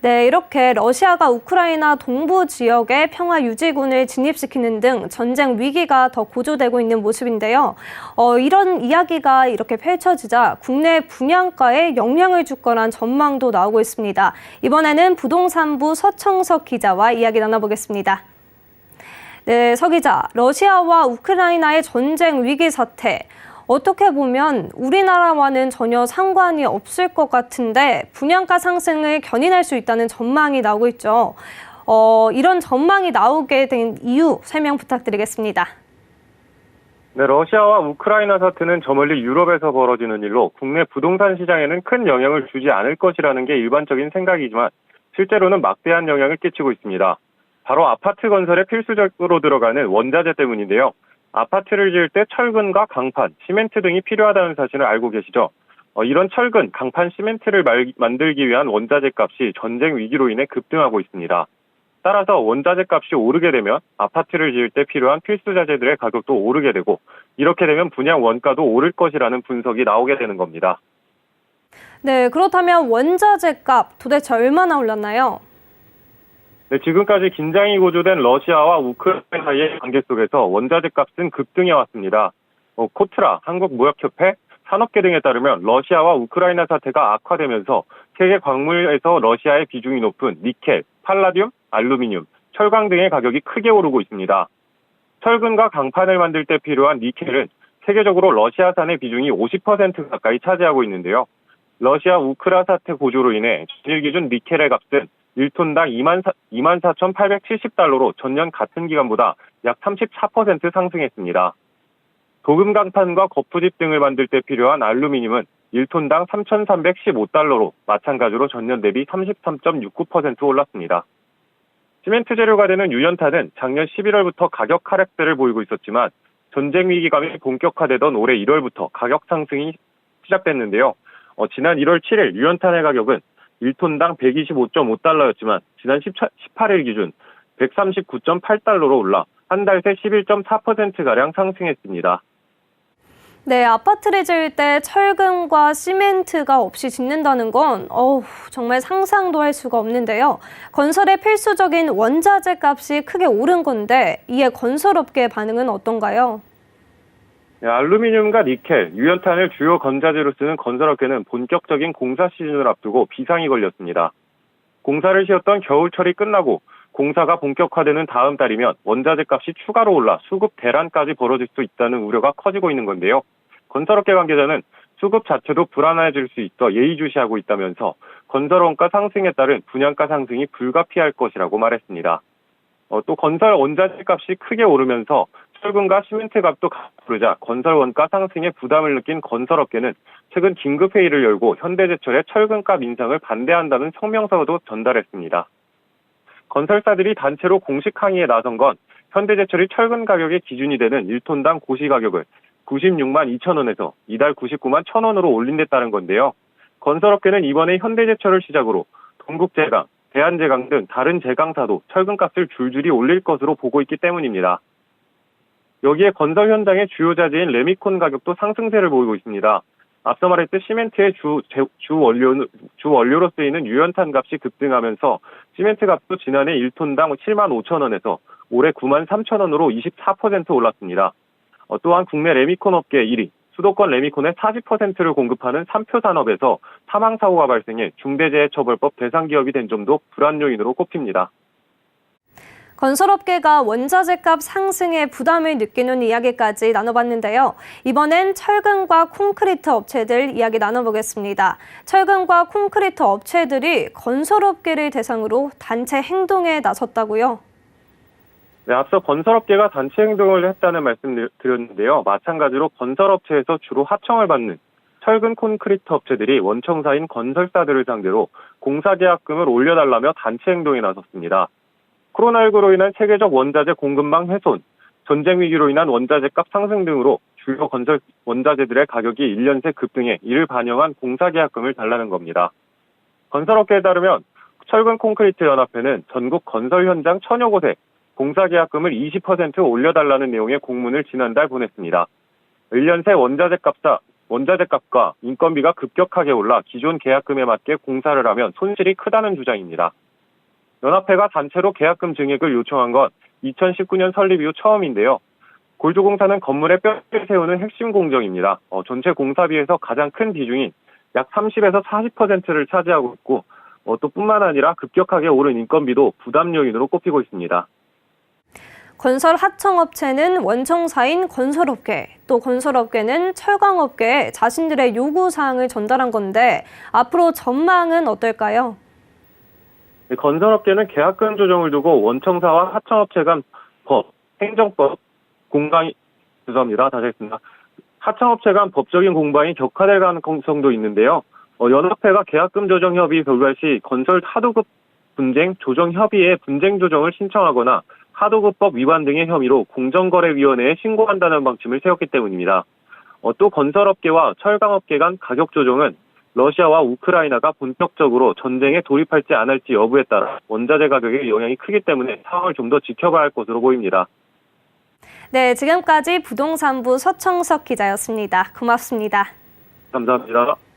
네, 이렇게 러시아가 우크라이나 동부 지역에 평화 유지군을 진입시키는 등 전쟁 위기가 더 고조되고 있는 모습인데요. 이런 이야기가 이렇게 펼쳐지자 국내 분양가에 영향을 줄 거란 전망도 나오고 있습니다. 이번에는 부동산부 서청석 기자와 이야기 나눠보겠습니다. 네, 서 기자, 러시아와 우크라이나의 전쟁 위기 사태. 어떻게 보면 우리나라와는 전혀 상관이 없을 것 같은데 분양가 상승을 견인할 수 있다는 전망이 나오고 있죠. 이런 전망이 나오게 된 이유 설명 부탁드리겠습니다. 네, 러시아와 우크라이나 사태는 저 멀리 유럽에서 벌어지는 일로 국내 부동산 시장에는 큰 영향을 주지 않을 것이라는 게 일반적인 생각이지만 실제로는 막대한 영향을 끼치고 있습니다. 바로 아파트 건설에 필수적으로 들어가는 원자재 때문인데요. 아파트를 지을 때 철근과 강판, 시멘트 등이 필요하다는 사실을 알고 계시죠? 이런 철근, 강판, 시멘트를 만들기 위한 원자재 값이 전쟁 위기로 인해 급등하고 있습니다. 따라서 원자재 값이 오르게 되면 아파트를 지을 때 필요한 필수 자재들의 가격도 오르게 되고 이렇게 되면 분양 원가도 오를 것이라는 분석이 나오게 되는 겁니다. 네, 그렇다면 원자재 값 도대체 얼마나 올랐나요? 네, 지금까지 긴장이 고조된 러시아와 우크라이나 사이의 관계 속에서 원자재 값은 급등해 왔습니다. 코트라, 한국무역협회, 산업계 등에 따르면 러시아와 우크라이나 사태가 악화되면서 세계 광물에서 러시아의 비중이 높은 니켈, 팔라듐, 알루미늄, 철강 등의 가격이 크게 오르고 있습니다. 철근과 강판을 만들 때 필요한 니켈은 세계적으로 러시아산의 비중이 50% 가까이 차지하고 있는데요. 러시아 우크라 사태 고조로 인해 전일 기준 니켈의 값은 1톤당 24,870달러로 전년 같은 기간보다 약 34% 상승했습니다. 도금 강판과 거푸집 등을 만들 때 필요한 알루미늄은 1톤당 3,315달러로 마찬가지로 전년 대비 33.69% 올랐습니다. 시멘트 재료가 되는 유연탄은 작년 11월부터 가격 하락세를 보이고 있었지만 전쟁 위기감이 본격화되던 올해 1월부터 가격 상승이 시작됐는데요. 지난 1월 7일 유연탄의 가격은 1톤당 125.5달러였지만 지난 18일 기준 139.8달러로 올라 한 달 새 11.4%가량 상승했습니다. 네, 아파트를 지을 때 철근과 시멘트가 없이 짓는다는 건 정말 상상도 할 수가 없는데요. 건설의 필수적인 원자재 값이 크게 오른 건데 이에 건설업계의 반응은 어떤가요? 네, 알루미늄과 니켈, 유연탄을 주요 건자재로 쓰는 건설업계는 본격적인 공사 시즌을 앞두고 비상이 걸렸습니다. 공사를 쉬었던 겨울철이 끝나고 공사가 본격화되는 다음 달이면 원자재 값이 추가로 올라 수급 대란까지 벌어질 수 있다는 우려가 커지고 있는 건데요. 건설업계 관계자는 수급 자체도 불안해질 수 있어 예의주시하고 있다면서 건설 원가 상승에 따른 분양가 상승이 불가피할 것이라고 말했습니다. 또 건설 원자재 값이 크게 오르면서 철근과 시멘트 값도 오르자 건설 원가 상승에 부담을 느낀 건설업계는 최근 긴급회의를 열고 현대제철의 철근값 인상을 반대한다는 성명서도 전달했습니다. 건설사들이 단체로 공식 항의에 나선 건 현대제철이 철근 가격의 기준이 되는 1톤당 고시가격을 96만 2천 원에서 이달 99만 1천 원으로 올린 데 따른 건데요. 건설업계는 이번에 현대제철을 시작으로 동국제강, 대한제강 등 다른 제강사도 철근값을 줄줄이 올릴 것으로 보고 있기 때문입니다. 여기에 건설 현장의 주요 자재인 레미콘 가격도 상승세를 보이고 있습니다. 앞서 말했듯 시멘트의 주 원료로 쓰이는 유연탄 값이 급등하면서 시멘트 값도 지난해 1톤당 7만 5천 원에서 올해 9만 3천 원으로 24% 올랐습니다. 또한 국내 레미콘 업계 1위, 수도권 레미콘의 40%를 공급하는 삼표산업에서 사망사고가 발생해 중대재해처벌법 대상 기업이 된 점도 불안 요인으로 꼽힙니다. 건설업계가 원자재 값 상승에 부담을 느끼는 이야기까지 나눠봤는데요. 이번엔 철근과 콘크리트 업체들 이야기 나눠보겠습니다. 철근과 콘크리트 업체들이 건설업계를 대상으로 단체 행동에 나섰다고요? 네, 앞서 건설업계가 단체 행동을 했다는 말씀 드렸는데요. 마찬가지로 건설업체에서 주로 하청을 받는 철근 콘크리트 업체들이 원청사인 건설사들을 상대로 공사계약금을 올려달라며 단체 행동에 나섰습니다. 코로나19로 인한 세계적 원자재 공급망 훼손, 전쟁 위기로 인한 원자재값 상승 등으로 주요 건설 원자재들의 가격이 1년 새 급등해 이를 반영한 공사계약금을 달라는 겁니다. 건설업계에 따르면 철근 콘크리트 연합회는 전국 건설 현장 1000여 곳에 공사계약금을 20% 올려달라는 내용의 공문을 지난달 보냈습니다. 1년 새 원자재 값과 인건비가 급격하게 올라 기존 계약금에 맞게 공사를 하면 손실이 크다는 주장입니다. 연합회가 단체로 계약금 증액을 요청한 건 2019년 설립 이후 처음인데요. 골조공사는 건물에 뼈를 세우는 핵심 공정입니다. 전체 공사비에서 가장 큰 비중인 약 30에서 40%를 차지하고 있고 또 뿐만 아니라 급격하게 오른 인건비도 부담 요인으로 꼽히고 있습니다. 건설 하청업체는 원청사인 건설업계, 또 건설업계는 철강업계에 자신들의 요구사항을 전달한 건데 앞으로 전망은 어떨까요? 건설업계는 계약금 조정을 두고 원청사와 하청업체 간 법, 행정법, 공방이 죄송합니다. 다시 하겠습니다. 하청업체 간 법적인 공방이 격화될 가능성도 있는데요. 연합회가 계약금 조정 협의 결과 시 건설 하도급 분쟁 조정 협의회 분쟁 조정을 신청하거나 하도급법 위반 등의 혐의로 공정거래위원회에 신고한다는 방침을 세웠기 때문입니다. 또 건설업계와 철강업계 간 가격 조정은 러시아와 우크라이나가 본격적으로 전쟁에 돌입할지 안 할지 여부에 따라 원자재 가격에 영향이 크기 때문에 상황을 좀 더 지켜봐야 할 것으로 보입니다. 네, 지금까지 부동산부 서청석 기자였습니다. 고맙습니다. 감사합니다.